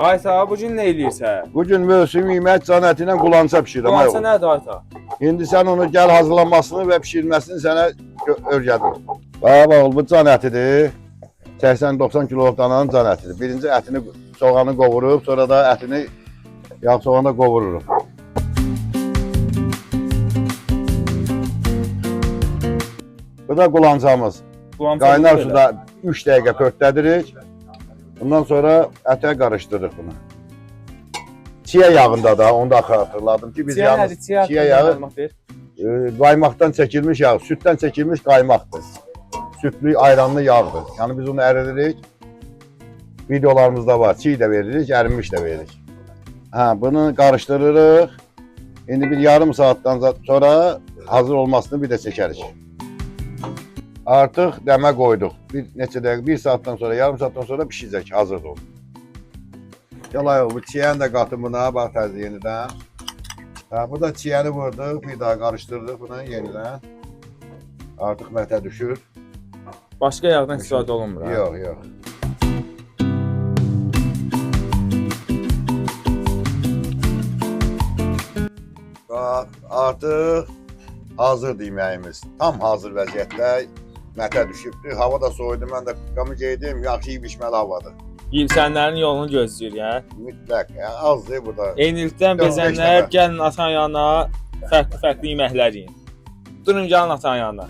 Ay sağ bu gün nə eləyirsən? Bugün mövsüm yemək can əti ilə qulança bişirirəm. Qulança nədir ayta? İndi sən onu gəl hazırlanmasını və bişirməsini sənə öyrədim. Bax, bu can ətidir. 80-90 kiloluk dananın can ətidir. Birinci ətini, soğanı qovurub, sonra da ətini yağ soğanda qovururuq. Bu da qulancamız. Qaynar suda 3 dəqiqə pörtlədirik. Bundan sonra ətə qarışdırırıq bunu. Çiyə yağında da, onu da xatırladım ki, biz yalnız çiyə yağı qaymaqdan çəkilmiş yağ, süddən çəkilmiş qaymaqdır. Südlü, ayranlı yağdır. Yəni biz onu əridirik. Videolarımızda var. Çiğ də veririk, ərinmiş də veririk. Bunu qarışdırırıq. İndi bir yarım saatdan sonra hazır olmasını bir də çəkərik. Artıq dəmə qoyduq. Neçə dəqiqə, 1 saatdan sonra, yarım saatdan sonra pişəcək, hazır olur. Gəlay, bu çiyəni də qatın buna, bax təzə yenidən. Bu da çiyəni vurduq, bir daha qarışdırdıq buna yenidən. Artıq mətə düşür. Başqa yağdan istifadə olunmur. Yox, yox. Bax, artıq hazırdır yeməyimiz. Tam hazır vəziyyətdə mətə düşübdür. Hava da soyudu, mən də qamı geydim, yaxşı bişməli havadır. Yiyərsənlərin yolunu gözləyir, ya. Mütləq, azdır burada. Eynilikdən bezənlər, gəlin atan yanına fərqli yeməklər yiyin. Durun gəlin atan yanına.